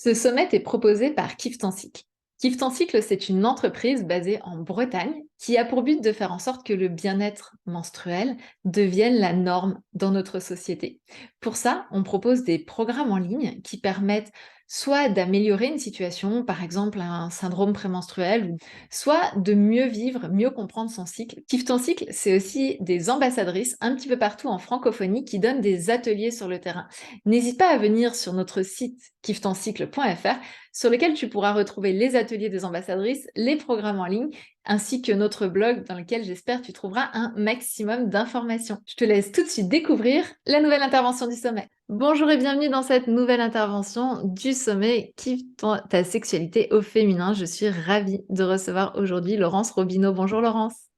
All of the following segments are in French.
Ce sommet est proposé par Kif Tansik. Kif Tansik, c'est une entreprise basée en Bretagne qui a pour but de faire en sorte que le bien-être menstruel devienne la norme dans notre société. Pour ça, on propose des programmes en ligne qui permettent soit d'améliorer une situation, par exemple un syndrome prémenstruel, soit de mieux vivre, mieux comprendre son cycle. Kif Tansik, c'est aussi des ambassadrices un petit peu partout en francophonie qui donnent des ateliers sur le terrain. N'hésite pas à venir sur notre site kiftoncycle.fr sur lequel tu pourras retrouver les ateliers des ambassadrices, les programmes en ligne, ainsi que notre blog dans lequel j'espère tu trouveras un maximum d'informations. Je te laisse tout de suite découvrir la nouvelle intervention du sommet. Bonjour et bienvenue dans cette nouvelle intervention du sommet Kiffe ta sexualité au féminin. Je suis ravie de recevoir aujourd'hui Laurence Robineau. Bonjour Laurence.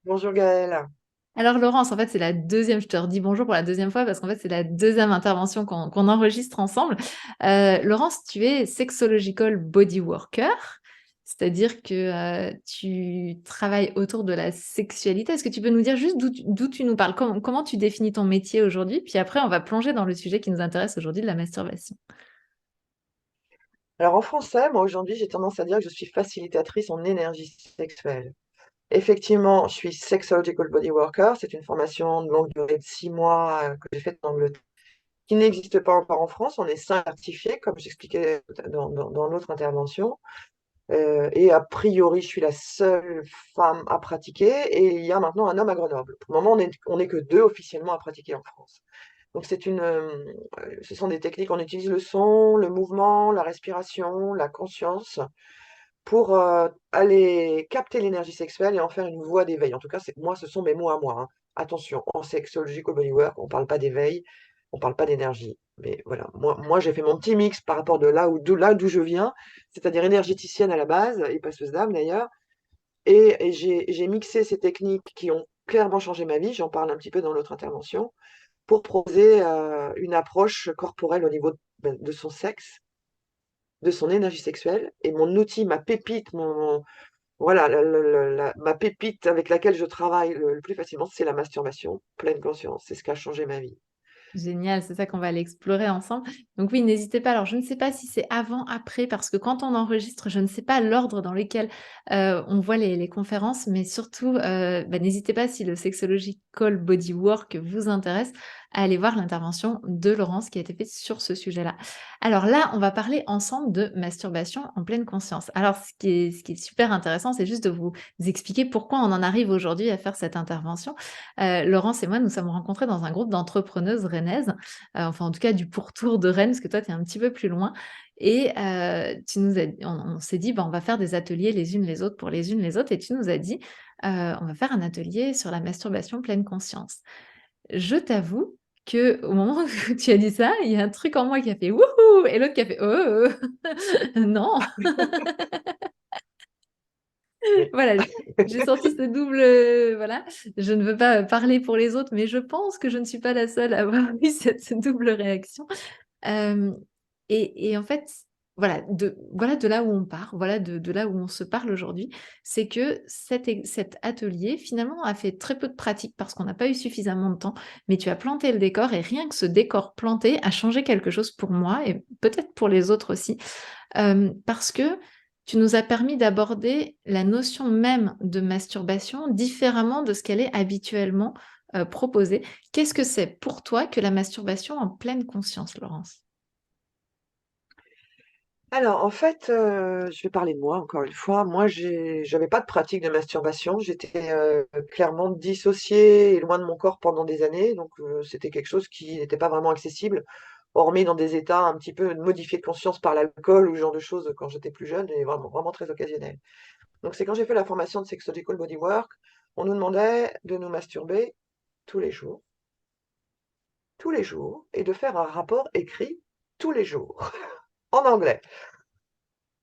Bonjour Gaëlle. Alors Laurence, en fait, c'est la deuxième, je te redis bonjour pour la deuxième fois parce qu'en fait, c'est la deuxième intervention qu'on enregistre ensemble. Laurence, tu es sexological body worker, c'est-à-dire que tu travailles autour de la sexualité. Est-ce que tu peux nous dire juste d'où tu nous parles, comment tu définis ton métier aujourd'hui? Puis après, on va plonger dans le sujet qui nous intéresse aujourd'hui de la masturbation. Alors en français, moi aujourd'hui, j'ai tendance à dire que je suis facilitatrice en énergie sexuelle. Effectivement, je suis Sexological Body Worker. C'est une formation de longue durée de 6 mois que j'ai faite en Angleterre, qui n'existe pas encore en France. On est certifié, comme j'expliquais dans l'autre intervention. Et a priori, je suis la seule femme à pratiquer. Et il y a maintenant un homme à Grenoble. Pour le moment, on est que deux officiellement à pratiquer en France. Donc ce sont des techniques, on utilise le son, le mouvement, la respiration, la conscience pour aller capter l'énergie sexuelle et en faire une voie d'éveil. En tout cas, moi, ce sont mes mots à moi, hein. Attention, en sexological bodywork, on ne parle pas d'éveil, on ne parle pas d'énergie. Mais voilà, moi j'ai fait mon petit mix par rapport de là d'où je viens, c'est-à-dire énergéticienne à la base, et passeuse d'âme d'ailleurs, et j'ai mixé ces techniques qui ont clairement changé ma vie, j'en parle un petit peu dans l'autre intervention, pour proposer une approche corporelle au niveau de son sexe, de son énergie sexuelle. Et mon outil, ma pépite, voilà, ma pépite avec laquelle je travaille le plus facilement, c'est la masturbation, pleine conscience. C'est ce qui a changé ma vie. Génial, c'est ça qu'on va aller explorer ensemble. Donc oui, n'hésitez pas. Alors, je ne sais pas si c'est avant, après, parce que quand on enregistre, je ne sais pas l'ordre dans lequel on voit les conférences, mais surtout, n'hésitez pas si le Sexological Bodywork vous intéresse, à aller voir l'intervention de Laurence qui a été faite sur ce sujet-là. Alors là, on va parler ensemble de masturbation en pleine conscience. Alors, ce qui est super intéressant, c'est juste de vous expliquer pourquoi on en arrive aujourd'hui à faire cette intervention. Laurence et moi, nous sommes rencontrés dans un groupe d'entrepreneuses rennaises, enfin en tout cas du pourtour de Rennes, parce que toi, tu es un petit peu plus loin. Et tu nous as, on s'est dit, bah, on va faire des ateliers les unes les autres pour les unes les autres. Et tu nous as dit, on va faire un atelier sur la masturbation pleine conscience. Je t'avoue que au moment où tu as dit ça, il y a un truc en moi qui a fait wouhou et l'autre qui a fait oh, non. Oui. Voilà, j'ai senti ce double, voilà. Je ne veux pas parler pour les autres, mais je pense que je ne suis pas la seule à avoir eu cette double réaction. Hem et en fait, voilà de là où on part, voilà de là où on se parle aujourd'hui. C'est que cet atelier, finalement, a fait très peu de pratique parce qu'on n'a pas eu suffisamment de temps, mais tu as planté le décor et rien que ce décor planté a changé quelque chose pour moi et peut-être pour les autres aussi. Parce que tu nous as permis d'aborder la notion même de masturbation différemment de ce qu'elle est habituellement, proposée. Qu'est-ce que c'est pour toi que la masturbation en pleine conscience, Laurence? Alors, en fait, je vais parler de moi encore une fois. Moi, j'avais pas de pratique de masturbation. J'étais clairement dissociée et loin de mon corps pendant des années. Donc, c'était quelque chose qui n'était pas vraiment accessible, hormis dans des états un petit peu modifiés de conscience par l'alcool ou ce genre de choses quand j'étais plus jeune et vraiment, vraiment très occasionnel. Donc, c'est quand j'ai fait la formation de Sexological Bodywork, on nous demandait de nous masturber tous tous les jours, et de faire un rapport écrit tous les jours, en anglais.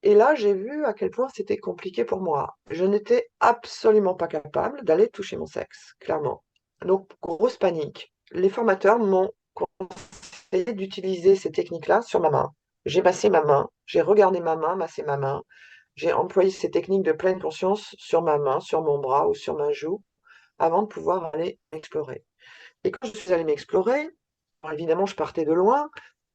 Et là, j'ai vu à quel point c'était compliqué pour moi. Je n'étais absolument pas capable d'aller toucher mon sexe, clairement. Donc, grosse panique. Les formateurs m'ont conseillé d'utiliser ces techniques-là sur ma main. J'ai massé ma main, j'ai regardé ma main, massé ma main. J'ai employé ces techniques de pleine conscience sur ma main, sur mon bras ou sur ma joue avant de pouvoir aller explorer. Et quand je suis allée m'explorer, alors évidemment, je partais de loin,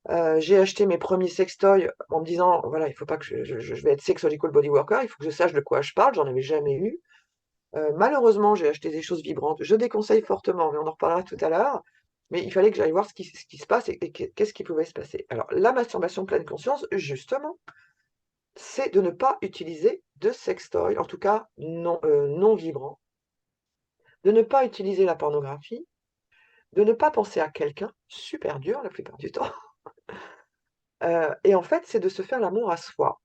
J'ai acheté mes premiers sextoys en me disant, voilà, il faut pas que je vais être sexological body worker, il faut que je sache de quoi je parle, j'en avais jamais eu. Malheureusement, j'ai acheté des choses vibrantes. Je déconseille fortement, mais on en reparlera tout à l'heure. Mais il fallait que j'aille voir ce qui se passe et qu'est-ce qui pouvait se passer. Alors, la masturbation pleine conscience, justement, c'est de ne pas utiliser de sextoy, en tout cas non vibrant, de ne pas utiliser la pornographie, de ne pas penser à quelqu'un, super dur la plupart du temps. Et en fait, c'est de se faire l'amour à soi.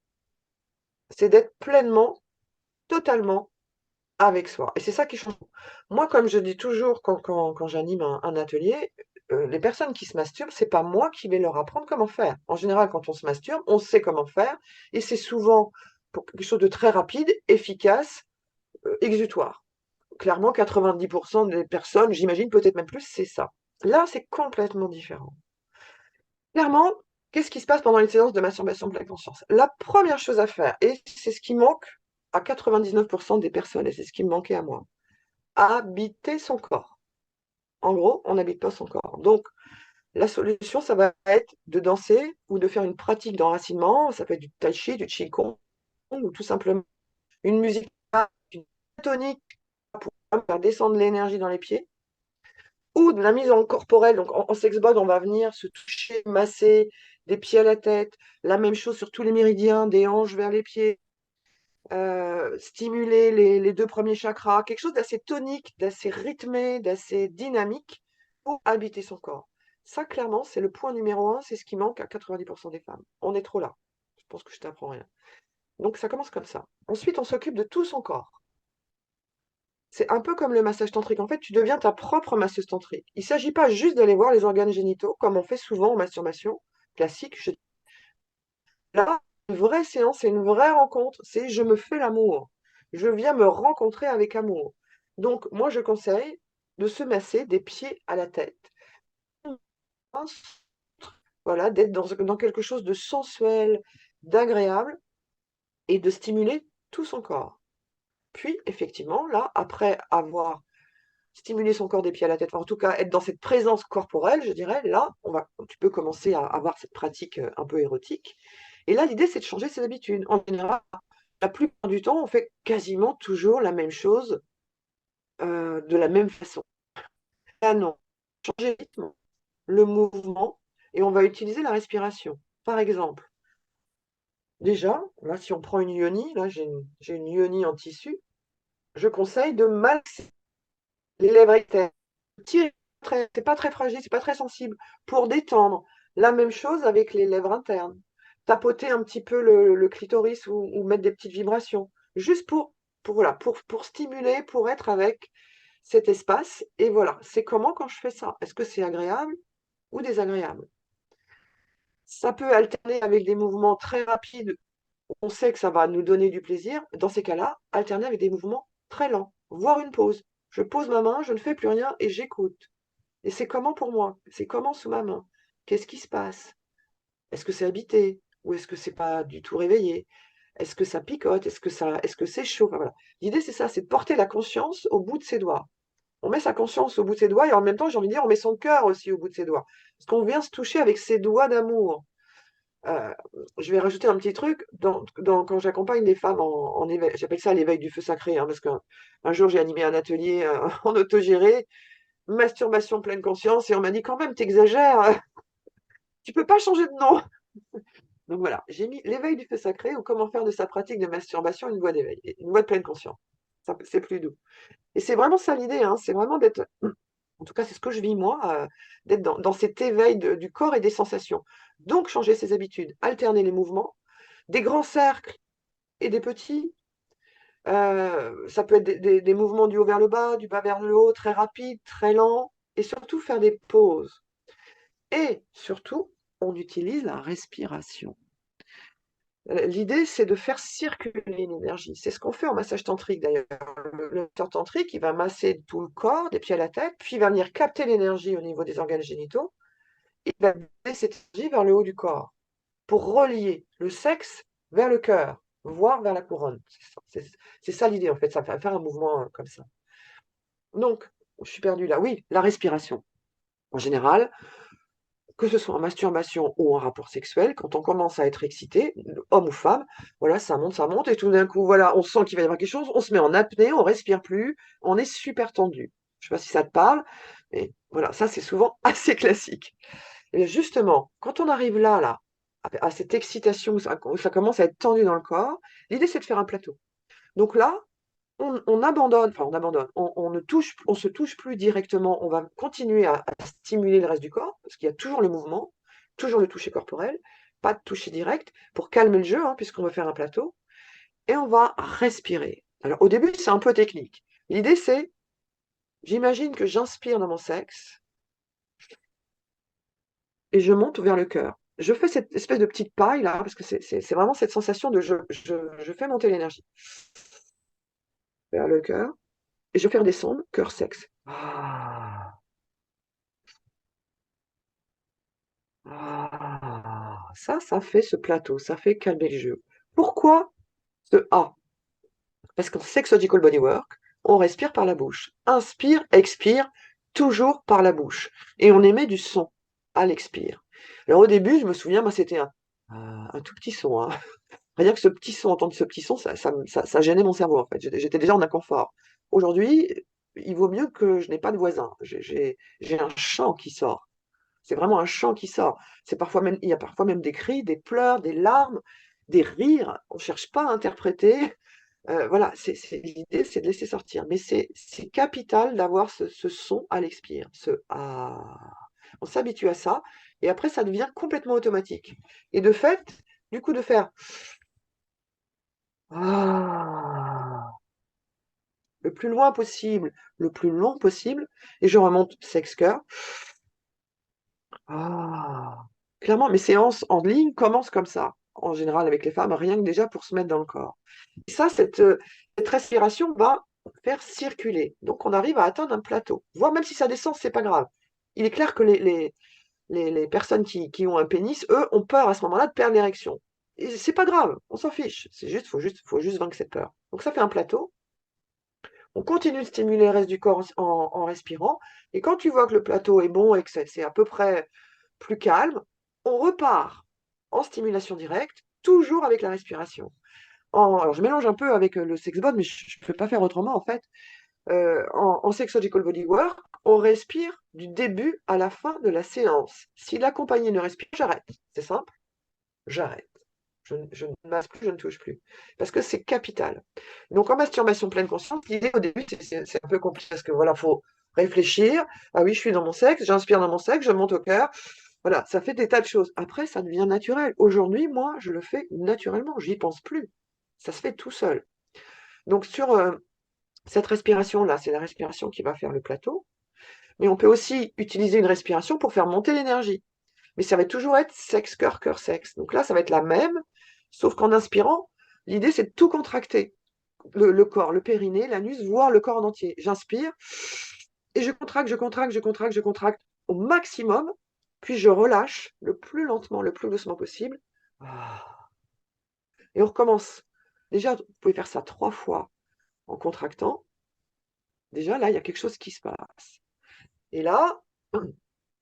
C'est d'être pleinement, totalement avec soi. Et c'est ça qui change. Moi, comme je dis toujours quand j'anime un atelier, les personnes qui se masturbent, c'est pas moi qui vais leur apprendre comment faire. En général, quand on se masturbe, on sait comment faire, et c'est souvent pour quelque chose de très rapide, efficace, exutoire. Clairement, 90% des personnes, j'imagine peut-être même plus, c'est ça. Là, c'est complètement différent. Clairement, qu'est-ce qui se passe pendant les séances de masturbation pleine conscience? La première chose à faire, et c'est ce qui manque à 99% des personnes, et c'est ce qui me manquait à moi, habiter son corps. En gros, on n'habite pas son corps. Donc, la solution, ça va être de danser ou de faire une pratique d'enracinement. Ça peut être du tai chi, du qigong, ou tout simplement une musique une tonique pour faire descendre l'énergie dans les pieds, ou de la mise en corporelle. Donc, en sexbot, on va venir se toucher, masser des pieds à la tête. La même chose sur tous les méridiens, des hanches vers les pieds. Stimuler les deux premiers chakras, quelque chose d'assez tonique, d'assez rythmé, d'assez dynamique pour habiter son corps. Ça, clairement, c'est le point numéro un, c'est ce qui manque à 90% des femmes. On est trop là. Je pense que je t'apprends rien. Donc ça commence comme ça. Ensuite, on s'occupe de tout son corps. C'est un peu comme le massage tantrique. En fait, tu deviens ta propre masseuse tantrique. Il ne s'agit pas juste d'aller voir les organes génitaux, comme on fait souvent en masturbation classique. Là, une vraie séance, c'est une vraie rencontre, c'est je me fais l'amour. Je viens me rencontrer avec amour. Donc, moi, je conseille de se masser des pieds à la tête. Voilà, d'être dans quelque chose de sensuel, d'agréable et de stimuler tout son corps. Puis, effectivement, là, après avoir stimulé son corps des pieds à la tête, enfin, en tout cas, être dans cette présence corporelle, je dirais, là, tu peux commencer à avoir cette pratique un peu érotique. Et là, l'idée, c'est de changer ses habitudes. En général, la plupart du temps, on fait quasiment toujours la même chose de la même façon. Là, non. Changer le rythme, le mouvement, et on va utiliser la respiration. Par exemple, déjà, là, si on prend une yoni, là, j'ai une yoni en tissu, je conseille de malaxer les lèvres externes. Tirer c'est pas très fragile, c'est pas très sensible, pour détendre. La même chose avec les lèvres internes. Tapoter un petit peu le clitoris ou mettre des petites vibrations, juste voilà, pour stimuler, pour être avec cet espace. Et voilà, c'est comment quand je fais ça? Est-ce que c'est agréable ou désagréable? Ça peut alterner avec des mouvements très rapides où on sait que ça va nous donner du plaisir. Dans ces cas-là, alterner avec des mouvements très lents, voire une pause. Je pose ma main, je ne fais plus rien et j'écoute. Et c'est comment pour moi? C'est comment sous ma main? Qu'est-ce qui se passe? Est-ce que c'est habité? Ou est-ce que c'est pas du tout réveillé? Est-ce que ça picote? Est-ce que c'est chaud? Enfin, voilà. L'idée, c'est ça, c'est de porter la conscience au bout de ses doigts. On met sa conscience au bout de ses doigts et en même temps, j'ai envie de dire, on met son cœur aussi au bout de ses doigts. Parce qu'on vient se toucher avec ses doigts d'amour. Euh, je vais rajouter un petit truc. Quand j'accompagne les femmes en éveil, j'appelle ça l'éveil du feu sacré, hein, parce qu'un jour, j'ai animé un atelier en autogéré, masturbation pleine conscience, et on m'a dit quand même, t'exagères, tu peux pas changer de nom. Donc voilà, j'ai mis l'éveil du feu sacré ou comment faire de sa pratique de masturbation une voie d'éveil, une voie de pleine conscience. C'est plus doux. Et c'est vraiment ça l'idée, hein, c'est vraiment d'être, en tout cas c'est ce que je vis moi, d'être dans cet éveil du corps et des sensations. Donc changer ses habitudes, alterner les mouvements, des grands cercles et des petits. Ça peut être des mouvements du haut vers le bas, du bas vers le haut, très rapides, très lents, et surtout faire des pauses. Et surtout, on utilise la respiration. L'idée, c'est de faire circuler l'énergie. C'est ce qu'on fait en massage tantrique d'ailleurs. Le masseur tantrique, il va masser tout le corps, des pieds à la tête, puis il va venir capter l'énergie au niveau des organes génitaux, et il va donner cette énergie vers le haut du corps, pour relier le sexe vers le cœur, voire vers la couronne. C'est ça l'idée en fait, ça va faire un mouvement comme ça. Donc, je suis perdue là. Oui, la respiration. En général, que ce soit en masturbation ou en rapport sexuel, quand on commence à être excité, homme ou femme, voilà, ça monte, et tout d'un coup, voilà, on sent qu'il va y avoir quelque chose, on se met en apnée, on respire plus, on est super tendu. Je sais pas si ça te parle, mais voilà, ça c'est souvent assez classique. Et bien justement, quand on arrive là, à cette excitation où ça commence à être tendu dans le corps, l'idée c'est de faire un plateau. Donc là, on abandonne, enfin on abandonne, on se touche plus directement, on va continuer à stimuler le reste du corps, parce qu'il y a toujours le mouvement, toujours le toucher corporel, pas de toucher direct, pour calmer le jeu, hein, puisqu'on va faire un plateau, et on va respirer. Alors au début, c'est un peu technique. L'idée c'est, j'imagine que j'inspire dans mon sexe, et je monte vers le cœur. Je fais cette espèce de petite paille là, parce que c'est vraiment cette sensation de je fais monter l'énergie vers le cœur, et je fais redescendre, cœur sexe. Ça fait ce plateau, ça fait calmer le jeu. Pourquoi ce A? Parce qu'en Sexological Bodywork, on respire par la bouche. Inspire, expire, toujours par la bouche. Et on émet du son à l'expire. Alors au début, je me souviens, moi c'était un tout petit son, hein. Rien que ce petit son, entendre ce petit son, ça gênait mon cerveau en fait. J'étais déjà en inconfort. Aujourd'hui, il vaut mieux que je n'ai pas de voisin. J'ai un chant qui sort. C'est vraiment un chant qui sort. Il y a parfois même des cris, des pleurs, des larmes, des rires. On ne cherche pas à interpréter. Voilà, l'idée, c'est de laisser sortir. Mais c'est capital d'avoir ce son à l'expire, ce ah. On s'habitue à ça, et après, ça devient complètement automatique. Et de fait, du coup, de faire ah le plus loin possible, le plus long possible, et je remonte sexe-cœur. Ah! Clairement, mes séances en ligne commencent comme ça, en général avec les femmes, rien que déjà pour se mettre dans le corps. Et ça, cette respiration va faire circuler. Donc on arrive à atteindre un plateau. Voire même si ça descend, c'est pas grave. Il est clair que les personnes qui ont un pénis, eux, ont peur à ce moment-là de perdre l'érection. Et c'est pas grave, on s'en fiche. Faut juste vaincre cette peur. Donc ça fait un plateau. On continue de stimuler le reste du corps en respirant. Et quand tu vois que le plateau est bon et que c'est à peu près plus calme, on repart en stimulation directe, toujours avec la respiration. Alors je mélange un peu avec le sex bond, mais je ne peux pas faire autrement en fait. En Sexological Bodywork, on respire du début à la fin de la séance. Si l'accompagné ne respire, j'arrête. C'est simple, j'arrête. Je ne masse plus, je ne touche plus. Parce que c'est capital. Donc en masturbation pleine conscience, l'idée au début, c'est un peu compliqué parce que voilà, faut réfléchir. Ah oui, je suis dans mon sexe, j'inspire dans mon sexe, je monte au cœur. Voilà, ça fait des tas de choses. Après, ça devient naturel. Aujourd'hui, moi, je le fais naturellement, j'y pense plus. Ça se fait tout seul. Donc sur cette respiration-là, c'est la respiration qui va faire le plateau. Mais on peut aussi utiliser une respiration pour faire monter l'énergie. Mais ça va toujours être sexe, cœur, cœur, sexe. Donc là, ça va être la même, sauf qu'en inspirant, l'idée, c'est de tout contracter. Le corps, le périnée, l'anus, voire le corps en entier. J'inspire et je contracte, je contracte, je contracte, je contracte au maximum, puis je relâche le plus lentement, le plus doucement possible. Ah. Et on recommence. Déjà, vous pouvez faire ça 3 fois en contractant. Déjà, là, il y a quelque chose qui se passe. Et là,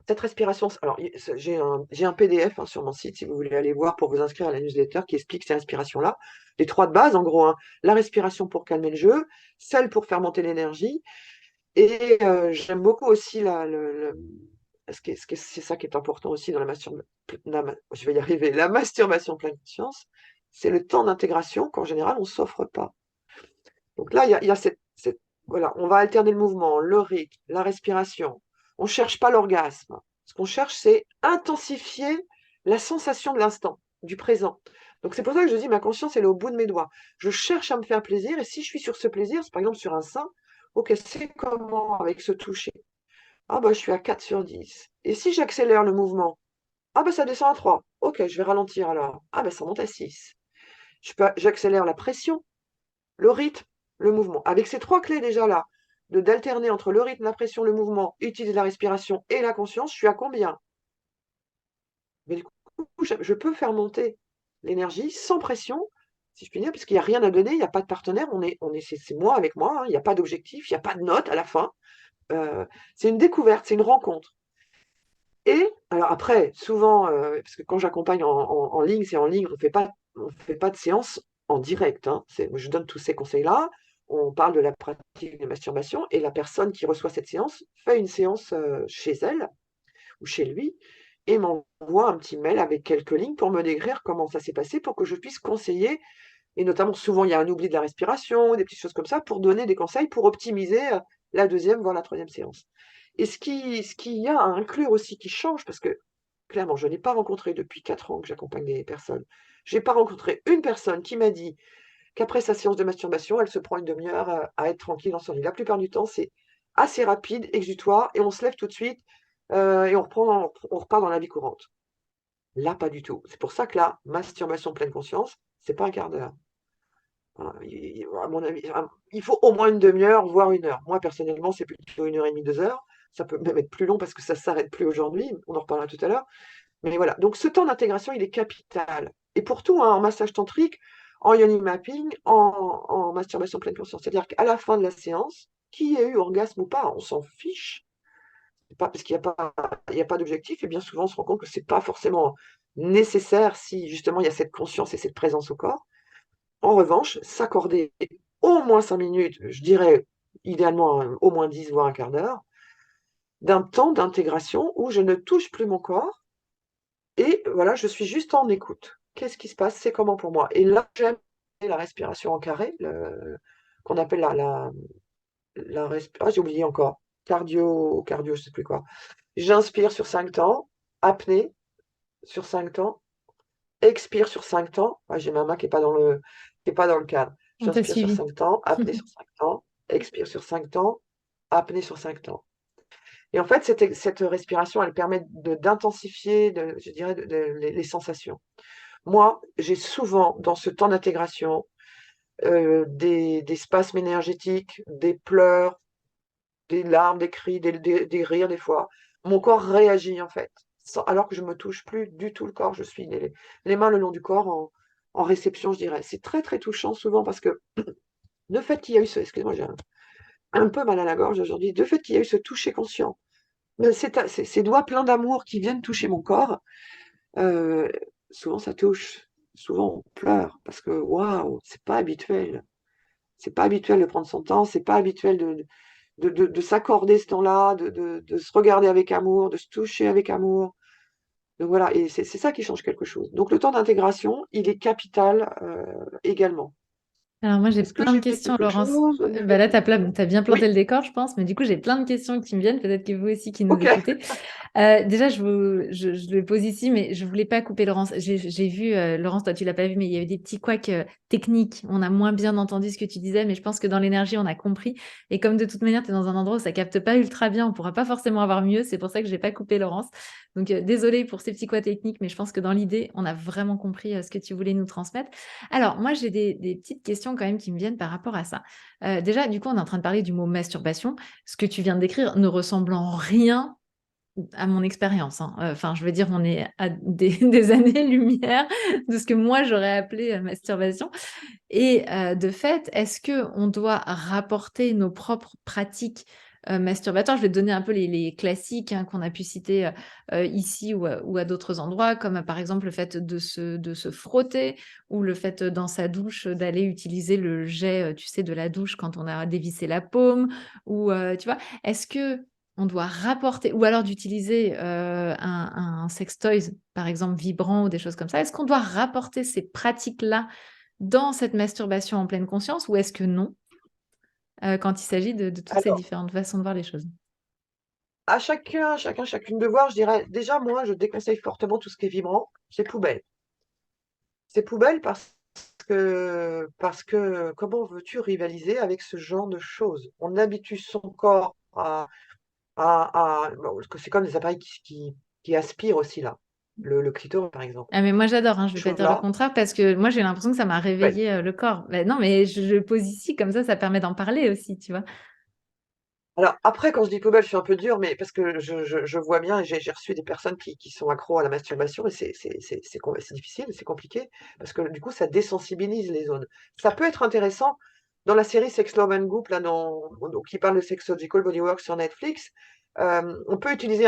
cette respiration, alors j'ai un PDF, hein, sur mon site si vous voulez aller voir pour vous inscrire à la newsletter qui explique ces respirations-là. Les 3 de base, en gros, hein. La respiration pour calmer le jeu, celle pour faire monter l'énergie, et j'aime beaucoup aussi c'est ça qui est important aussi dans je vais y arriver, la masturbation pleine conscience, c'est le temps d'intégration qu'en général on s'offre pas. Donc là, il y a voilà, on va alterner le mouvement, le rythme, la respiration. On ne cherche pas l'orgasme. Ce qu'on cherche, c'est intensifier la sensation de l'instant, du présent. Donc c'est pour ça que je dis ma conscience, elle est au bout de mes doigts. Je cherche à me faire plaisir, et si je suis sur ce plaisir, c'est par exemple sur un sein, ok, c'est comment avec ce toucher? Ah bah je suis à 4 sur 10. Et si j'accélère le mouvement? Ah bah ça descend à 3. Ok, je vais ralentir alors. Ah bah ça monte à 6. J'accélère la pression, le rythme, le mouvement. Avec ces 3 clés déjà là, d'alterner entre le rythme, la pression, le mouvement, utiliser la respiration et la conscience, je suis à combien? Mais du coup, je peux faire monter l'énergie sans pression, si je puis dire, puisqu'il n'y a rien à donner, il n'y a pas de partenaire, c'est moi avec moi, hein, il n'y a pas d'objectif, il n'y a pas de note à la fin. C'est une découverte, c'est une rencontre. Et alors après, souvent, parce que quand j'accompagne en ligne, c'est en ligne, on fait pas de séance en direct, hein. Je donne tous ces conseils-là, on parle de la pratique de masturbation et la personne qui reçoit cette séance fait une séance chez elle ou chez lui et m'envoie un petit mail avec quelques lignes pour me décrire comment ça s'est passé pour que je puisse conseiller. Et notamment, souvent, il y a un oubli de la respiration, des petites choses comme ça, pour donner des conseils pour optimiser la deuxième, voire la troisième séance. Et ce qu'il y a à inclure aussi qui change, parce que clairement, je n'ai pas rencontré depuis 4 ans que j'accompagne des personnes, j'ai pas rencontré une personne qui m'a dit qu'après sa séance de masturbation, elle se prend une demi-heure à être tranquille dans son lit. La plupart du temps, c'est assez rapide, exutoire, et on se lève tout de suite et on repart dans la vie courante. Là, pas du tout. C'est pour ça que la masturbation pleine conscience, c'est pas un quart d'heure. Voilà, à mon avis, il faut au moins une demi-heure, voire une heure. Moi, personnellement, c'est plutôt une heure et demie, 2 heures. Ça peut même être plus long parce que ça ne s'arrête plus aujourd'hui. On en reparlera tout à l'heure. Mais voilà. Donc, ce temps d'intégration, il est capital. Et pour tout, hein, en massage tantrique, en yoni mapping, en masturbation pleine conscience. C'est-à-dire qu'à la fin de la séance, qui a eu orgasme ou pas, on s'en fiche. C'est pas parce qu'il y a pas d'objectif. Et bien souvent, on se rend compte que c'est pas forcément nécessaire si justement il y a cette conscience et cette présence au corps. En revanche, s'accorder au moins 5 minutes, je dirais idéalement au moins 10, voire un quart d'heure, d'un temps d'intégration où je ne touche plus mon corps et voilà, je suis juste en écoute. Qu'est-ce qui se passe? C'est comment pour moi? Et là, j'aime la respiration en carré, qu'on appelle j'ai oublié encore. Cardio, je sais plus quoi. J'inspire sur 5 temps, apnée sur 5 temps, expire sur 5 temps. Ah, j'ai ma main qui est pas dans le cadre. On t'a J'inspire sur suivi. 5 temps, apnée sur 5 temps, expire sur 5 temps, apnée sur 5 temps. Et en fait, cette respiration, elle permet d'intensifier, je dirais, les sensations. Moi, j'ai souvent, dans ce temps d'intégration, des spasmes énergétiques, des pleurs, des larmes, des cris, des rires, des fois. Mon corps réagit, en fait, alors que je me touche plus du tout le corps. Je suis les mains le long du corps en réception, je dirais. C'est très, très touchant souvent parce que le fait qu'il y a eu excusez-moi, j'ai un peu mal à la gorge aujourd'hui, le fait qu'il y a eu ce toucher conscient, ces doigts pleins d'amour qui viennent toucher mon corps, euh, souvent ça touche, souvent on pleure parce que waouh, c'est pas habituel. C'est pas habituel de prendre son temps, c'est pas habituel de s'accorder ce temps-là, de se regarder avec amour, de se toucher avec amour. Donc voilà, et c'est ça qui change quelque chose. Donc le temps d'intégration, il est capital également. Alors moi j'ai Est-ce que plein de j'ai oublié questions, quelque Laurence. chose au niveau Bah là, du... t'as bien Oui, planté le décor, je pense, mais du coup j'ai plein de questions qui me viennent, peut-être que vous aussi qui nous ok. écoutez. Déjà, je le pose ici, mais je voulais pas couper Laurence. J'ai vu, Laurence, toi tu l'as pas vu, mais il y avait des petits couacs techniques. On a moins bien entendu ce que tu disais, mais je pense que dans l'énergie, on a compris. Et comme de toute manière, tu es dans un endroit où ça capte pas ultra bien, on pourra pas forcément avoir mieux. C'est pour ça que j'ai pas coupé Laurence. Donc désolée pour ces petits couacs techniques, mais je pense que dans l'idée, on a vraiment compris ce que tu voulais nous transmettre. Alors moi, j'ai des petites questions quand même qui me viennent par rapport à ça. Déjà, du coup, on est en train de parler du mot masturbation. Ce que tu viens de décrire ne ressemble en rien à mon expérience, hein. Enfin, je veux dire, on est à des, des années-lumière de ce que moi j'aurais appelé masturbation. Et de fait, est-ce que on doit rapporter nos propres pratiques masturbatoires? Je vais te donner un peu les classiques hein, qu'on a pu citer ici ou à d'autres endroits, comme par exemple le fait de se frotter ou le fait dans sa douche d'aller utiliser le jet, tu sais, de la douche quand on a dévissé la paume. Ou, tu vois, est-ce que on doit rapporter, ou alors d'utiliser un sex toys, par exemple vibrant ou des choses comme ça. Est-ce qu'on doit rapporter ces pratiques-là dans cette masturbation en pleine conscience ou est-ce que non, quand il s'agit de toutes ces Alors, différentes façons de voir les choses? à chacune de voir, je dirais, déjà, moi, je déconseille fortement tout ce qui est vibrant, c'est poubelle. C'est poubelle parce que comment veux-tu rivaliser avec ce genre de choses? On habitue son corps bon, parce que c'est comme des appareils qui aspirent aussi, là. Le clitoris, par exemple. Ah mais moi j'adore, hein, je vais pas dire le Chose-là, contraire parce que moi j'ai l'impression que ça m'a ouais. réveillé, le corps. Beh, non mais je le pose ici comme ça permet d'en parler aussi, tu vois? Alors après, quand je dis poubelle, je suis un peu dure, mais parce que je vois bien et j'ai reçu des personnes qui sont accros à la masturbation et c'est difficile, c'est compliqué parce que du coup, ça désensibilise les zones. Ça peut être intéressant dans la série Sex, Love and Goop, là, qui parle de Sexological Bodywork sur Netflix. On peut utiliser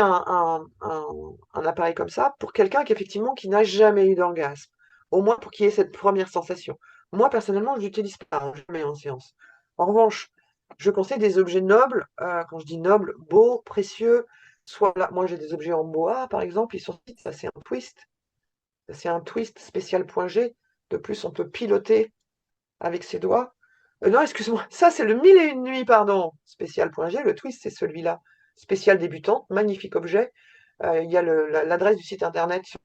un appareil comme ça pour quelqu'un effectivement qui n'a jamais eu d'orgasme. Au moins pour qu'il y ait cette première sensation. Moi, personnellement, je l'utilise pas, jamais en séance. En revanche, je conseille des objets nobles, quand je dis nobles, beaux, précieux, soit là, moi j'ai des objets en bois, par exemple, ils sont ça c'est un twist. C'est un twist spécial point G. De plus, on peut piloter avec ses doigts. Non, excuse-moi, ça c'est le mille et une nuits, pardon. Spécial point G, le twist c'est celui-là. Spécial débutante, magnifique objet. Il y a l'adresse du site internet sur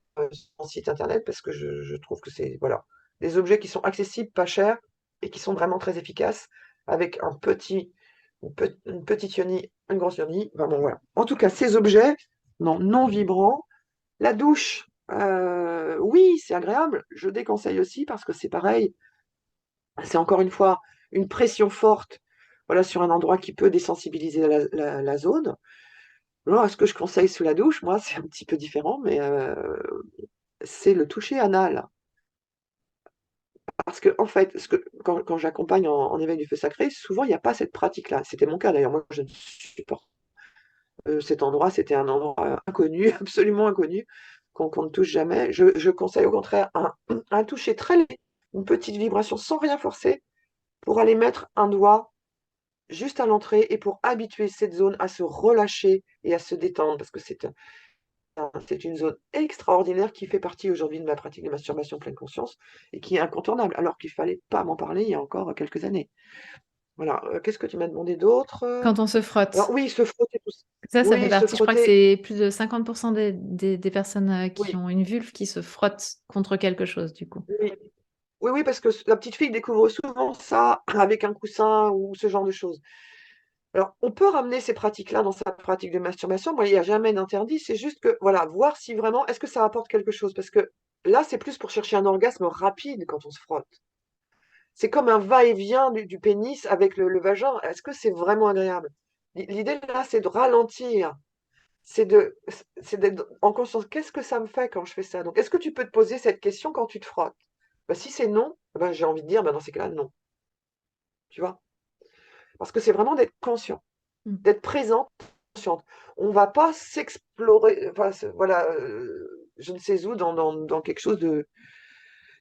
son site internet parce que je trouve que c'est voilà, des objets qui sont accessibles, pas chers et qui sont vraiment très efficaces avec une petite yoni, une grosse yoni. Enfin, bon, voilà. En tout cas, ces objets non vibrants. La douche, oui, c'est agréable. Je déconseille aussi parce que c'est pareil, c'est encore une fois une pression forte, voilà, sur un endroit qui peut désensibiliser la zone. Alors, ce que je conseille sous la douche, moi, c'est un petit peu différent, mais c'est le toucher anal. Parce que, en fait, quand j'accompagne en éveil du feu sacré, souvent, il n'y a pas cette pratique-là. C'était mon cas d'ailleurs. Moi, je ne supporte cet endroit, c'était un endroit inconnu, absolument inconnu, qu'on ne touche jamais. Je conseille au contraire un toucher très léger, une petite vibration sans rien forcer, pour aller mettre un doigt juste à l'entrée et pour habituer cette zone à se relâcher et à se détendre, parce que c'est une zone extraordinaire qui fait partie aujourd'hui de ma pratique de masturbation pleine conscience et qui est incontournable, alors qu'il fallait pas m'en parler il y a encore quelques années. Voilà. Qu'est-ce que tu m'as demandé d'autre? Quand on se Alors frotte, oui, se frotter tout ça fait oui, se partie, je crois que frotter, c'est plus de 50% des personnes qui oui, ont une vulve qui se frottent contre quelque chose, du coup. oui. Oui, oui, parce que la petite fille découvre souvent ça avec un coussin ou ce genre de choses. Alors, on peut ramener ces pratiques-là dans sa pratique de masturbation. Moi, il n'y a jamais d'interdit. C'est juste que, voilà, voir si vraiment, est-ce que ça apporte quelque chose? Parce que là, c'est plus pour chercher un orgasme rapide quand on se frotte. C'est comme un va-et-vient du pénis avec le vagin. Est-ce que c'est vraiment agréable? L'idée, là, c'est de ralentir. C'est de, c'est d'être en conscience. Qu'est-ce que ça me fait quand je fais ça? Donc, est-ce que tu peux te poser cette question quand tu te frottes? Bah, si c'est non, bah, j'ai envie de dire, bah, dans ces cas-là, non. Tu vois? Parce que c'est vraiment d'être conscient. Mmh. D'être présente, consciente. On va pas s'explorer, enfin, voilà, je ne sais où dans quelque chose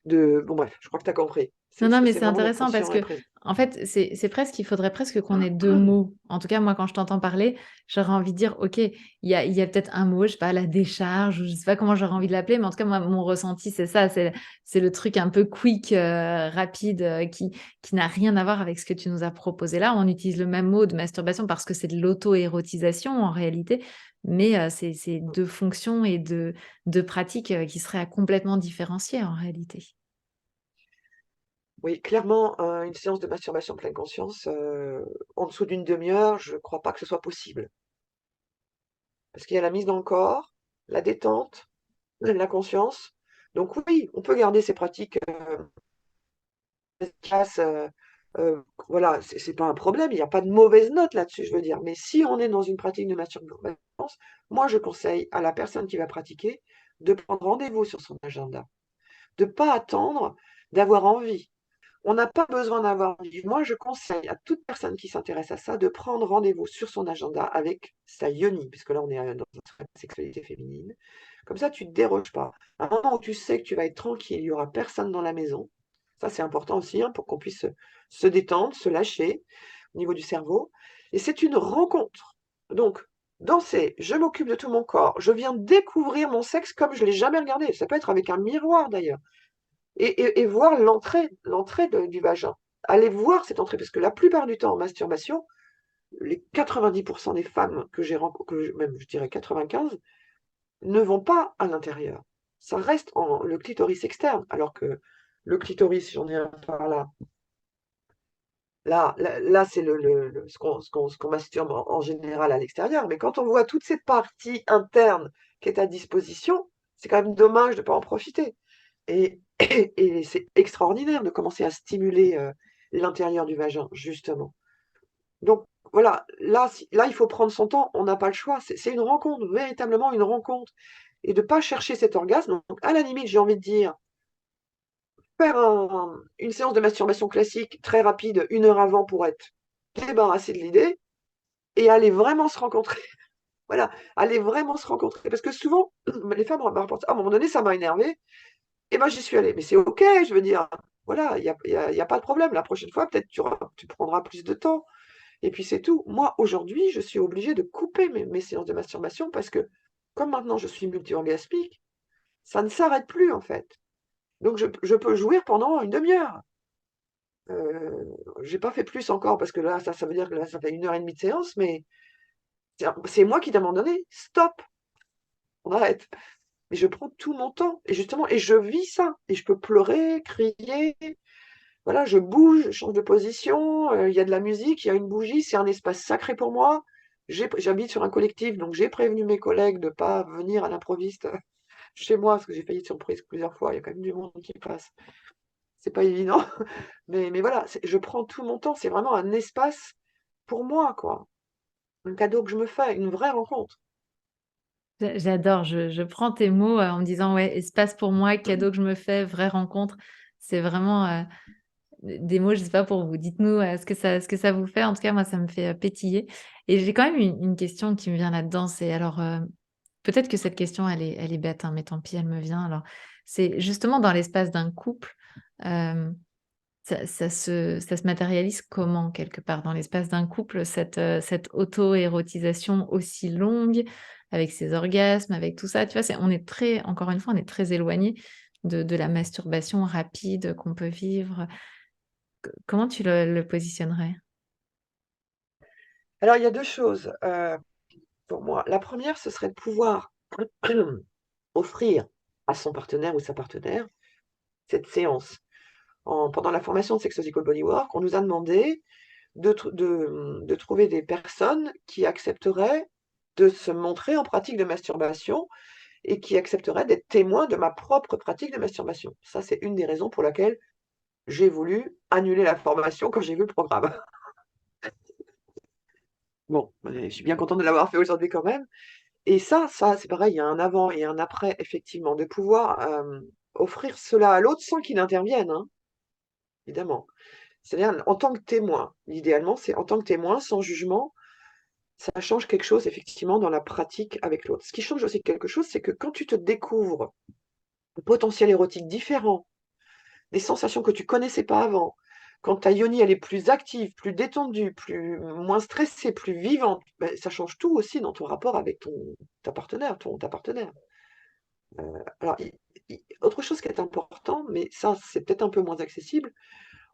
bon bref, je crois que tu as compris. Non, non, mais C'est c'est vraiment d'être intéressant parce conscient et que, présent. en fait, c'est presque il faudrait presque qu'on ait 2 mots. En tout cas, moi, quand je t'entends parler, j'aurais envie de dire: «OK, il y a peut-être un mot, je sais pas, la décharge» ou je sais pas comment j'aurais envie de l'appeler, mais en tout cas, moi, mon ressenti, c'est ça, c'est le truc un peu quick, rapide, qui n'a rien à voir avec ce que tu nous as proposé là. On utilise le même mot de masturbation parce que c'est de l'auto-érotisation en réalité, mais c'est 2 fonctions et 2 pratiques, qui seraient complètement différenciées en réalité. Oui, clairement, une séance de masturbation pleine conscience, en dessous d'une demi-heure, je crois pas que ce soit possible. Parce qu'il y a la mise dans le corps, la détente, la conscience. Donc oui, on peut garder ces pratiques, efficaces, voilà, c'est pas un problème, il y a pas de mauvaise note là-dessus, je veux dire. Mais si on est dans une pratique de masturbation, moi je conseille à la personne qui va pratiquer de prendre rendez-vous sur son agenda, de pas attendre d'avoir envie. On n'a pas besoin d'avoir envie. Moi, je conseille à toute personne qui s'intéresse à ça de prendre rendez-vous sur son agenda avec sa yoni, puisque là on est dans une sexualité féminine. Comme ça, tu ne te déroges pas. À un moment où tu sais que tu vas être tranquille, il y aura personne dans la maison. Ça, c'est important aussi, hein, pour qu'on puisse se détendre, se lâcher au niveau du cerveau. Et c'est une rencontre. Donc, danser, je m'occupe de tout mon corps, je viens découvrir mon sexe comme je ne l'ai jamais regardé. Ça peut être avec un miroir d'ailleurs. Et voir l'entrée du vagin. Aller voir cette entrée, parce que la plupart du temps en masturbation, les 90% des femmes que j'ai rencontrées, même je dirais 95, ne vont pas à l'intérieur. Ça reste le clitoris externe, alors que le clitoris, j'en ai un par là. Là, c'est ce qu'on masturbe en général à l'extérieur. Mais quand on voit toute cette partie interne qui est à disposition, c'est quand même dommage de ne pas en profiter. Et c'est extraordinaire de commencer à stimuler l'intérieur du vagin, justement. Donc voilà, là, il faut prendre son temps, on n'a pas le choix. C'est une rencontre, véritablement une rencontre. Et de ne pas chercher cet orgasme. Donc, à la limite, j'ai envie de dire, faire une séance de masturbation classique très rapide, 1 heure avant pour être débarrassé de l'idée, et aller vraiment se rencontrer Voilà, aller vraiment se rencontrer. Parce que souvent, les femmes me rapportent, à un moment donné, ça m'a énervé, et ben j'y suis allée. Mais c'est OK, je veux dire, voilà, y a pas de problème. La prochaine fois, peut-être tu prendras plus de temps. Et puis c'est tout. Moi, aujourd'hui, je suis obligée de couper mes séances de masturbation parce que, comme maintenant je suis multi-orgasmique, ça ne s'arrête plus en fait. Donc je peux jouir pendant une demi-heure. J'ai pas fait plus encore parce que là, ça veut dire que là, ça fait 1 heure et demie de séance, mais c'est moi qui, à un moment donné, stop, on arrête. Mais je prends tout mon temps et justement, et je vis ça. Et je peux pleurer, crier, voilà, je bouge, je change de position, il y a de la musique, il y a une bougie, c'est un espace sacré pour moi. J'habite sur un collectif, donc j'ai prévenu mes collègues de pas venir à l'improviste chez moi, parce que j'ai failli être surprise plusieurs fois, il y a quand même du monde qui passe. C'est pas évident, mais voilà, je prends tout mon temps, c'est vraiment un espace pour moi, quoi. Un cadeau que je me fais, une vraie rencontre. J'adore, je prends tes mots en me disant, ouais, espace pour moi, cadeau que je me fais, vraie rencontre. C'est vraiment des mots, je sais pas pour vous. Dites-nous ce que ça vous fait. En tout cas, moi, ça me fait pétiller. Et j'ai quand même une question qui me vient là-dedans. C'est alors, peut-être que cette question, elle est bête, hein, mais tant pis, elle me vient. Alors, c'est justement dans l'espace d'un couple, euh, ça se matérialise comment, quelque part, dans l'espace d'un couple, cette auto-érotisation aussi longue, avec ses orgasmes, avec tout ça, tu vois? On est très encore une fois, on est très éloigné de la masturbation rapide qu'on peut vivre. Comment tu le positionnerais? Alors, il y a 2 choses, pour moi. La première, ce serait de pouvoir offrir à son partenaire ou sa partenaire cette séance. Pendant la formation de Sexological Bodywork, on nous a demandé de trouver des personnes qui accepteraient de se montrer en pratique de masturbation et qui accepteraient d'être témoins de ma propre pratique de masturbation. Ça, c'est une des raisons pour laquelle j'ai voulu annuler la formation quand j'ai vu le programme. Bon, je suis bien contente de l'avoir fait aujourd'hui quand même. Et ça, c'est pareil, il y a un avant et un après, effectivement, de pouvoir offrir cela à l'autre sans qu'il intervienne, hein, évidemment. C'est-à-dire en tant que témoin. Idéalement, c'est en tant que témoin, sans jugement, ça change quelque chose, effectivement, dans la pratique avec l'autre. Ce qui change aussi quelque chose, c'est que quand tu te découvres un potentiel érotique différent, des sensations que tu connaissais pas avant, quand ta yoni, elle est plus active, plus détendue, moins stressée, plus vivante, ben, ça change tout aussi dans ton rapport avec ta partenaire, ta partenaire. Alors, autre chose qui est important, mais ça, c'est peut-être un peu moins accessible,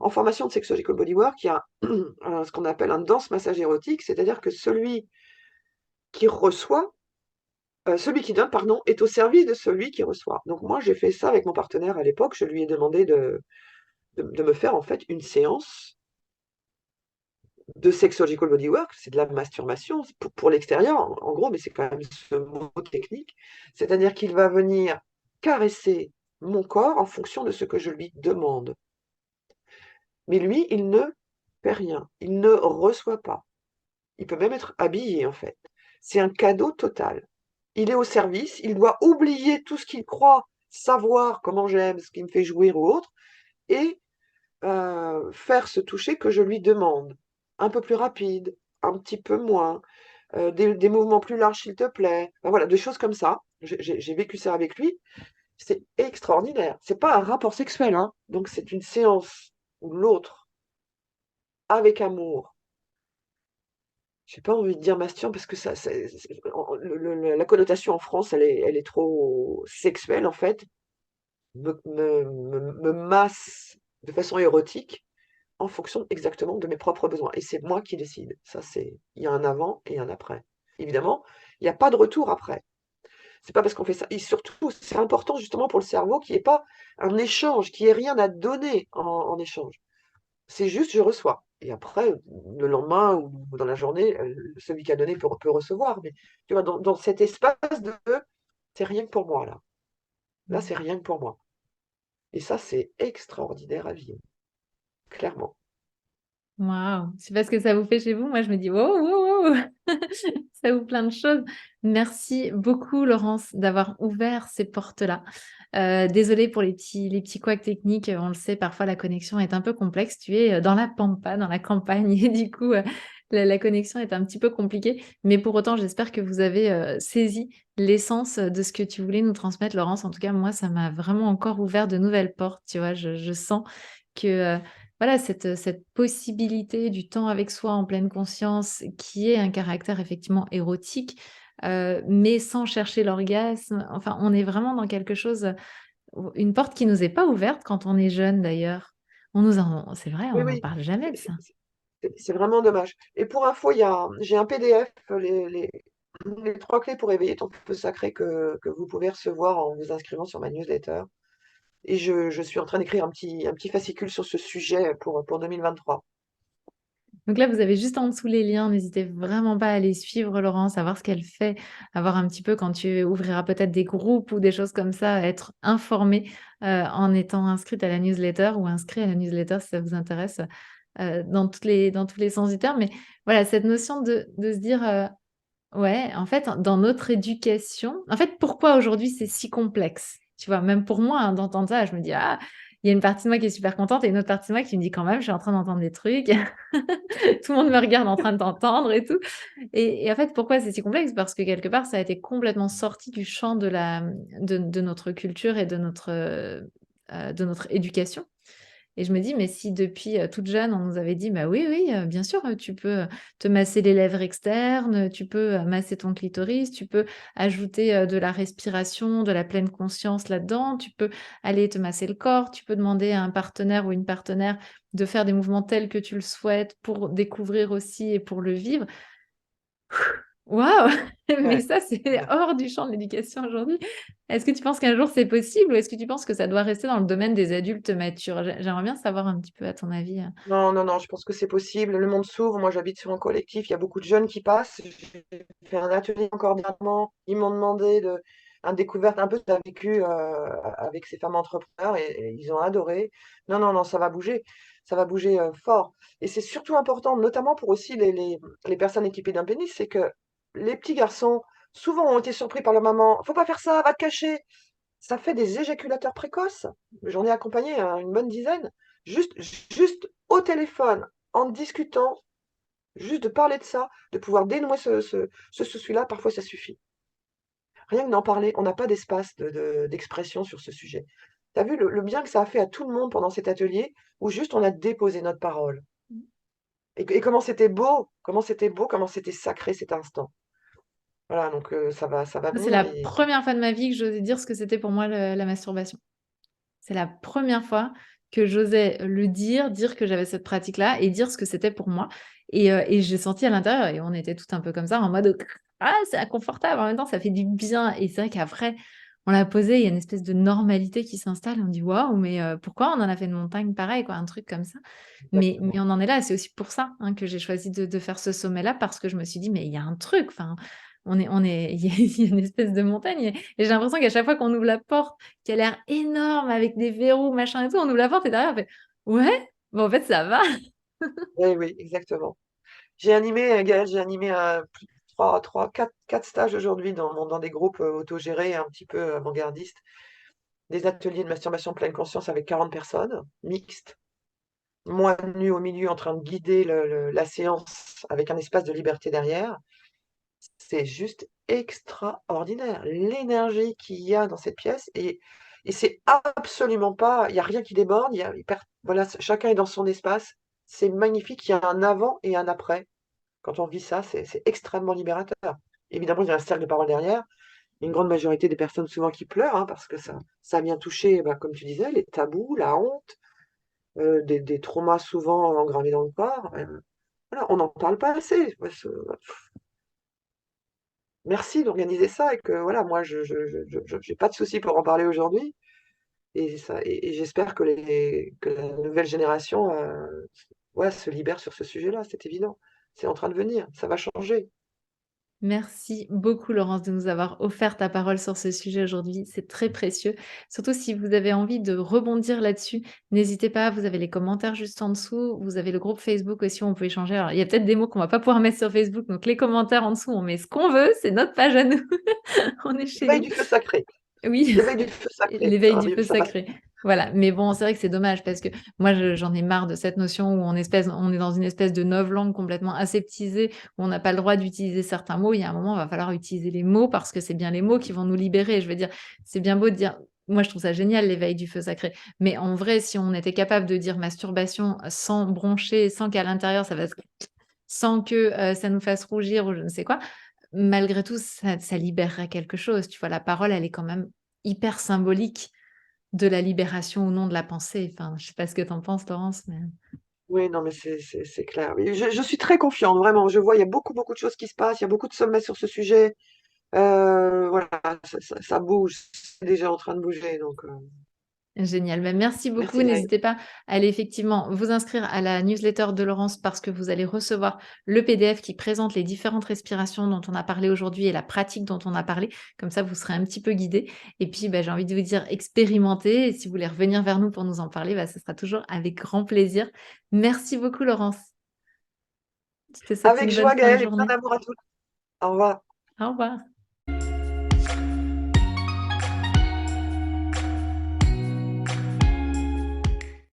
en formation de Sexological Bodywork, il y a ce qu'on appelle un danse massage érotique, c'est-à-dire que qui reçoit, celui qui donne, pardon, est au service de celui qui reçoit. Donc moi, j'ai fait ça avec mon partenaire à l'époque. Je lui ai demandé de me faire en fait une séance de Sexological Bodywork. C'est de la masturbation pour l'extérieur, en gros, mais c'est quand même ce mot technique. C'est-à-dire qu'il va venir caresser mon corps en fonction de ce que je lui demande. Mais lui, il ne fait rien. Il ne reçoit pas. Il peut même être habillé, en fait. C'est un cadeau total. Il est au service, il doit oublier tout ce qu'il croit savoir, comment j'aime, ce qui me fait jouir ou autre, et faire ce toucher que je lui demande. Un peu plus rapide, un petit peu moins, des mouvements plus larges, s'il te plaît. Enfin, voilà, des choses comme ça. J'ai vécu ça avec lui. C'est extraordinaire. C'est pas un rapport sexuel, hein. Donc c'est une séance où l'autre, avec amour, j'ai pas envie de dire masturbe parce que la connotation en France, elle est trop sexuelle en fait, me masse de façon érotique en fonction exactement de mes propres besoins. Et c'est moi qui décide. Il y a un avant et un après. Évidemment, il n'y a pas de retour après. C'est pas parce qu'on fait ça. Et surtout, c'est important justement pour le cerveau qu'il n'y ait pas un échange, qu'il n'y ait rien à donner en échange. C'est juste je reçois. Et après, le lendemain ou dans la journée, celui qui a donné peut recevoir. Mais tu vois, dans cet espace de c'est rien que pour moi là. Là, c'est rien que pour moi. Et ça, c'est extraordinaire à vivre, clairement. Waouh! Je sais pas ce que ça vous fait chez vous. Moi, je me dis: «Wow, wow, wow!» Ça ouvre plein de choses. Merci beaucoup, Laurence, d'avoir ouvert ces portes-là. Désolée pour les petits couacs techniques. On le sait, parfois, la connexion est un peu complexe. Tu es, dans la pampa, dans la campagne et du coup, la connexion est un petit peu compliquée, mais pour autant, j'espère que vous avez saisi l'essence de ce que tu voulais nous transmettre, Laurence. En tout cas, moi, ça m'a vraiment encore ouvert de nouvelles portes, tu vois. Je sens que voilà, cette possibilité du temps avec soi en pleine conscience, qui est un caractère effectivement érotique, mais sans chercher l'orgasme. Enfin, on est vraiment dans quelque chose, une porte qui nous est pas ouverte quand on est jeune d'ailleurs. C'est vrai, Oui, on n'en oui, parle jamais c'est de ça. c'est vraiment dommage. Et pour info, j'ai un PDF, les 3 clés pour éveiller ton feu sacré que vous pouvez recevoir en vous inscrivant sur ma newsletter. Et je suis en train d'écrire un petit fascicule sur ce sujet pour 2023. Donc là, vous avez juste en dessous les liens. N'hésitez vraiment pas à aller suivre Laurence, à voir ce qu'elle fait, à voir un petit peu quand tu ouvriras peut-être des groupes ou des choses comme ça, à être informé en étant inscrite à la newsletter ou inscrit à la newsletter si ça vous intéresse, dans tous les sens du terme. Mais voilà, cette notion de se dire, ouais, en fait, dans notre éducation, en fait, pourquoi aujourd'hui c'est si complexe? Tu vois? Même pour moi, hein, d'entendre ça, je me dis: «Ah!» Il y a une partie de moi qui est super contente et une autre partie de moi qui me dit: «Quand même, je suis en train d'entendre des trucs». Tout le monde me regarde en train de t'entendre et tout. Et en fait, pourquoi c'est si complexe? Parce que quelque part, ça a été complètement sorti du champ de notre culture et de notre éducation. Et je me dis: «Mais si depuis, toute jeune, on nous avait dit: "Bah, oui, oui, bien sûr, tu peux, te masser les lèvres externes, tu peux, masser ton clitoris, tu peux ajouter, de la respiration, de la pleine conscience là-dedans, tu peux aller te masser le corps, tu peux demander à un partenaire ou une partenaire de faire des mouvements tels que tu le souhaites pour découvrir aussi et pour le vivre». Waouh! Mais Ouais, ça, c'est ouais. hors du champ de l'éducation aujourd'hui. Est-ce que tu penses qu'un jour c'est possible ou est-ce que tu penses que ça doit rester dans le domaine des adultes matures? J'aimerais bien savoir un petit peu à ton avis. Non, non, non, je pense que c'est possible. Le monde s'ouvre. Moi, j'habite sur un collectif. Il y a beaucoup de jeunes qui passent. J'ai fait un atelier encore dernièrement. Ils m'ont demandé une découverte un peu ce que tu as vécu avec ces femmes entrepreneurs et ils ont adoré. Non, non, non, ça va bouger. Ça va bouger fort. Et c'est surtout important, notamment pour aussi les personnes équipées d'un pénis, c'est que les petits garçons, souvent, ont été surpris par leur maman. Faut pas faire ça, va te cacher. Ça fait des éjaculateurs précoces. J'en ai accompagné une bonne dizaine. Juste, juste au téléphone, en discutant, juste de parler de ça, de pouvoir dénouer ce souci-là, parfois ça suffit. Rien que d'en parler, on n'a pas d'espace d'expression sur ce sujet. Tu as vu le bien que ça a fait à tout le monde pendant cet atelier où juste on a déposé notre parole. Et comment c'était beau, comment c'était sacré cet instant. Voilà, donc ça va Moi, c'est venir. la première fois de ma vie que j'osais dire ce que c'était pour moi la masturbation. C'est la première fois que j'osais le dire que j'avais cette pratique-là et dire ce que c'était pour moi. Et j'ai senti à l'intérieur et on était toutes un peu comme ça en mode: «Ah, c'est inconfortable, en même temps ça fait du bien» et c'est vrai qu'après on l'a posé, il y a une espèce de normalité qui s'installe et on dit: «Waouh, mais pourquoi on en a fait une montagne pareil?» quoi, un truc comme ça. Mais Exactement. on en est là, c'est aussi pour ça, hein, que j'ai choisi de faire ce sommet-là parce que je me suis dit: «Mais il y a un truc, enfin, on est il y a une espèce de montagne» et j'ai l'impression qu'à chaque fois qu'on ouvre la porte, qui a l'air énorme avec des verrous, machin et tout, on ouvre la porte et derrière on fait: «Ouais, bah, en fait ça va». Oui, oui, exactement. Gaëlle, j'ai animé plus de 4 stages aujourd'hui dans des groupes autogérés, un petit peu avant-gardistes, des ateliers de masturbation pleine conscience avec 40 personnes, mixtes. Moi nue au milieu en train de guider la séance avec un espace de liberté derrière. C'est juste extraordinaire, l'énergie qu'il y a dans cette pièce et c'est absolument pas, il y a rien qui déborde, il y a voilà, chacun est dans son espace. C'est magnifique, il y a un avant et un après. Quand on vit ça, c'est extrêmement libérateur. Évidemment, il y a un cercle de parole derrière. Il y a une grande majorité des personnes souvent qui pleurent, hein, parce que ça vient toucher, bah, comme tu disais, les tabous, la honte, des traumas souvent engravés dans le corps. Voilà, on n'en parle pas assez. Ouais, merci d'organiser ça et que voilà, moi, je j'ai pas de souci pour en parler aujourd'hui et j'espère que la nouvelle génération, ouais, se libère sur ce sujet-là, c'est évident. C'est en train de venir, ça va changer. Merci beaucoup Laurence de nous avoir offert ta parole sur ce sujet aujourd'hui, c'est très précieux. Surtout si vous avez envie de rebondir là-dessus, n'hésitez pas, vous avez les commentaires juste en dessous, vous avez le groupe Facebook aussi où on peut échanger. Alors il y a peut-être des mots qu'on va pas pouvoir mettre sur Facebook, donc les commentaires en dessous, on met ce qu'on veut, c'est notre page à nous, on est chez L'éveil nous. du feu sacré, Oui, l'éveil du feu sacré, l'éveil du feu ça va sacré. Voilà, mais bon, c'est vrai que c'est dommage parce que moi, j'en ai marre de cette notion où on est dans une espèce de novlangue complètement aseptisée, où on n'a pas le droit d'utiliser certains mots. Il y a un moment, il va falloir utiliser les mots parce que c'est bien les mots qui vont nous libérer. Je veux dire, c'est bien beau de dire, moi, je trouve ça génial, l'éveil du feu sacré. Mais en vrai, si on était capable de dire masturbation sans broncher, sans qu'à l'intérieur, sans que ça nous fasse rougir ou je ne sais quoi, malgré tout, ça libérerait quelque chose. Tu vois, la parole, elle est quand même hyper symbolique de la libération ou non de la pensée. Enfin, je sais pas ce que tu en penses, Laurence, mais Oui, non, mais c'est clair. Oui, je suis très confiante, vraiment. Je vois, il y a beaucoup, beaucoup de choses qui se passent. Il y a beaucoup de sommets sur ce sujet. Voilà, ça bouge. C'est déjà en train de bouger. Donc, génial. Ben, merci beaucoup. merci Grace. N'hésitez pas à aller effectivement vous inscrire à la newsletter de Laurence parce que vous allez recevoir le PDF qui présente les différentes respirations dont on a parlé aujourd'hui et la pratique dont on a parlé. Comme ça, vous serez un petit peu guidé. Et puis, ben, j'ai envie de vous dire, expérimentez. Et si vous voulez revenir vers nous pour nous en parler, ben, ce sera toujours avec grand plaisir. Merci beaucoup, Laurence. Je te souhaite Avec une bonne joie, fin de Gaëlle, et plein journée. d'amour à tous. Au revoir. Au revoir.